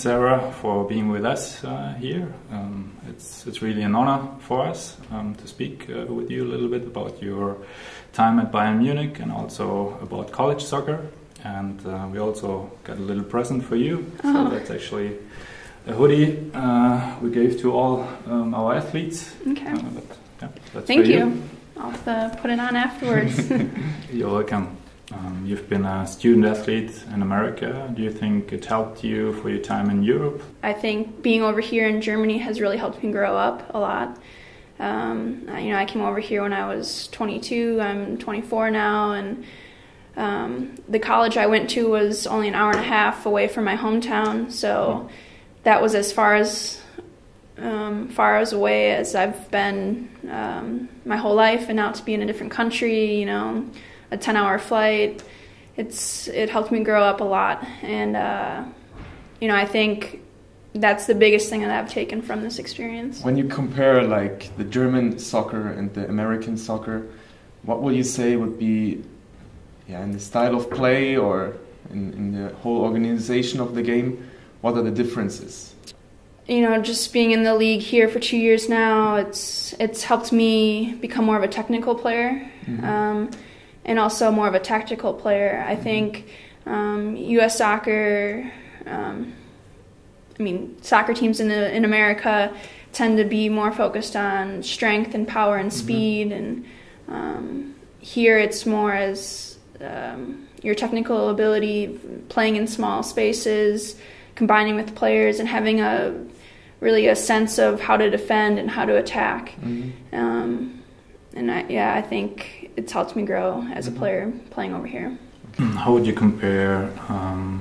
thanks, Sarah, for being with us here. It's really an honor for us to speak with you a little bit about your time at Bayern Munich and also about college soccer. And we also got a little present for you. So that's actually a hoodie we gave to all our athletes. Okay. That's Thank you. I'll have to put it on afterwards. You're welcome. You've been a student athlete in America. Do you think it helped you for your time in Europe? I think being over here in Germany has really helped me grow up a lot. I came over here when I was 22. I'm 24 now, and the college I went to was only an hour and a half away from my hometown. So that was as far as away as I've been my whole life, and now to be in a different country, a 10-hour flight, it helped me grow up a lot. And I think that's the biggest thing that I've taken from this experience. When you compare like the German soccer and the American soccer, what will you say would be in the style of play or in the whole organization of the game, what are the differences? Just being in the league here for 2 years now, it's helped me become more of a technical player. Mm-hmm. And also more of a tactical player. I think U.S. soccer, soccer teams in America tend to be more focused on strength and power and speed, and here it's more as your technical ability, playing in small spaces, combining with players, and having a sense of how to defend and how to attack. Mm-hmm. I think it's helped me grow as a player playing over here. How would you compare,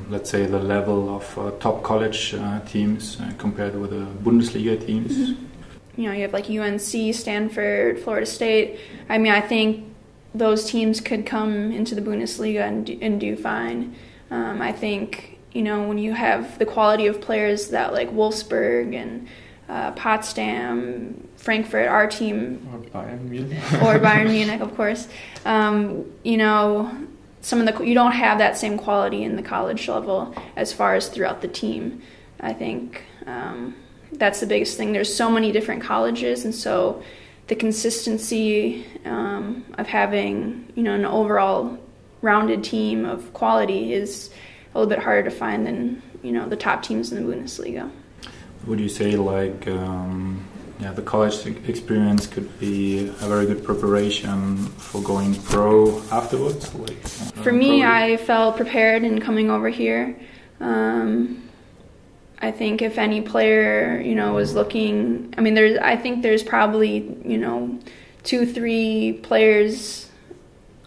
let's say, the level of top college teams compared with the Bundesliga teams? Mm-hmm. You have like UNC, Stanford, Florida State. I think those teams could come into the Bundesliga and do fine. I think, when you have the quality of players that like Wolfsburg and Potsdam, Frankfurt, our team, or Bayern Munich, of course. Some of you don't have that same quality in the college level as far as throughout the team. I think that's the biggest thing. There's so many different colleges, and so the consistency of having an overall rounded team of quality is a little bit harder to find than the top teams in the Bundesliga. Would you say the college experience could be a very good preparation for going pro afterwards? For me, I felt prepared in coming over here. I think if any player, was looking, I think there's probably, 2-3 players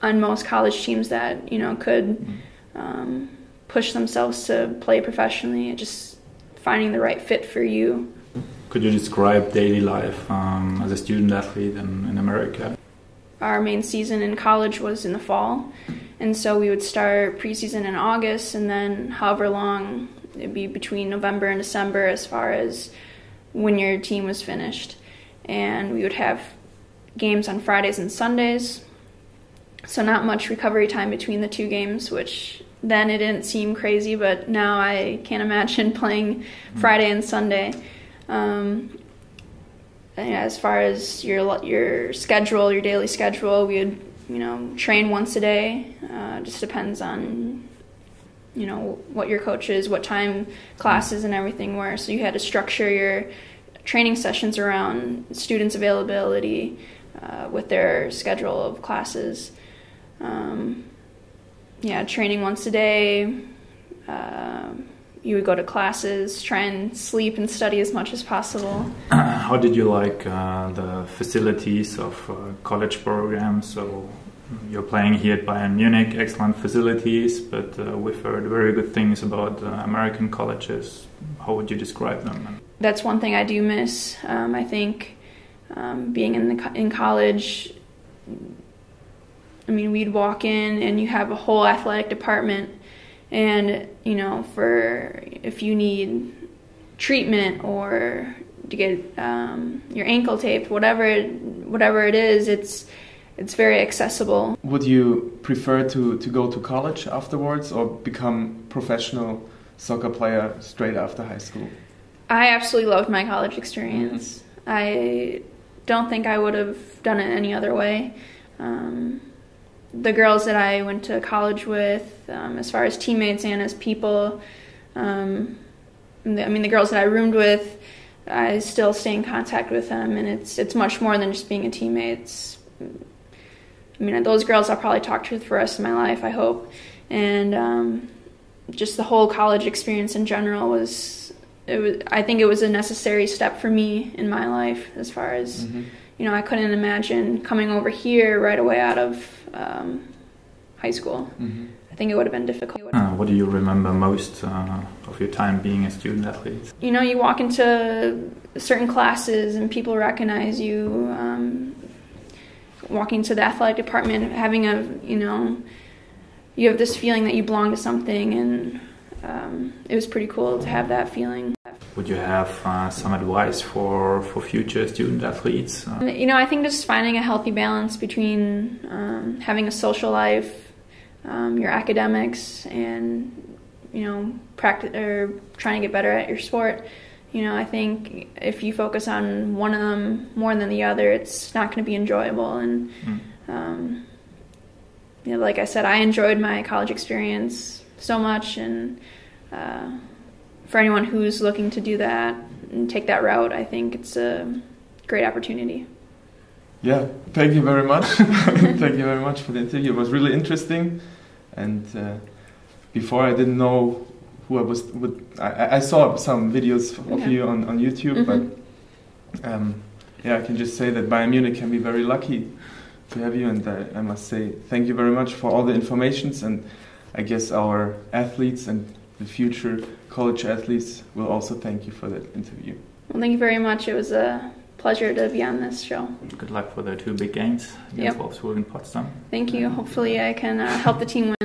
on most college teams that, could push themselves to play professionally, just finding the right fit for you. Could you describe daily life as a student athlete in America? Our main season in college was in the fall, and so we would start preseason in August, and then however long, it'd be between November and December as far as when your team was finished. And we would have games on Fridays and Sundays, so not much recovery time between the two games, which then it didn't seem crazy, but now I can't imagine playing Friday and Sunday. As far as your schedule, your daily schedule, we would train once a day. Just depends on what your coach is, what time classes and everything were. So you had to structure your training sessions around students' availability with their schedule of classes. Training once a day. You would go to classes, try and sleep and study as much as possible. How did you like the facilities of college programs? So you're playing here at Bayern Munich, excellent facilities, but we've heard very good things about American colleges. How would you describe them? That's one thing I do miss. I think being in college, we'd walk in and you have a whole athletic department. And, for if you need treatment or to get your ankle taped, whatever it is, it's very accessible. Would you prefer to go to college afterwards or become professional soccer player straight after high school? I absolutely loved my college experience. I don't think I would have done it any other way. The girls that I went to college with, as far as teammates and as people, the girls that I roomed with, I still stay in contact with them, and it's much more than just being a teammate. Those girls I'll probably talk to for the rest of my life, I hope. And just the whole college experience in general I think it was a necessary step for me in my life, as far as, I couldn't imagine coming over here right away out of high school. I think it would have been difficult. What do you remember most of your time being a student athlete? You walk into certain classes and people recognize you. Walking to the athletic department, having you have this feeling that you belong to something, and it was pretty cool to have that feeling. Would you have some advice for future student athletes? I think just finding a healthy balance between having a social life, your academics, and practice or trying to get better at your sport. I think if you focus on one of them more than the other, it's not going to be enjoyable. And like I said, I enjoyed my college experience so much, and for anyone who's looking to do that and take that route, I think it's a great opportunity. Yeah, thank you very much. Thank you very much for the interview. It was really interesting, and before I didn't know who I was with. I saw some videos of you on YouTube, but I can just say that Bayern Munich can be very lucky to have you, and I must say thank you very much for all the informations, and I guess our athletes and the future college athletes will also thank you for that interview. Well, thank you very much. It was a pleasure to be on this show. Good luck for the 2 big games against Wolfsburg and Potsdam. Thank you. Hopefully I can help the team win.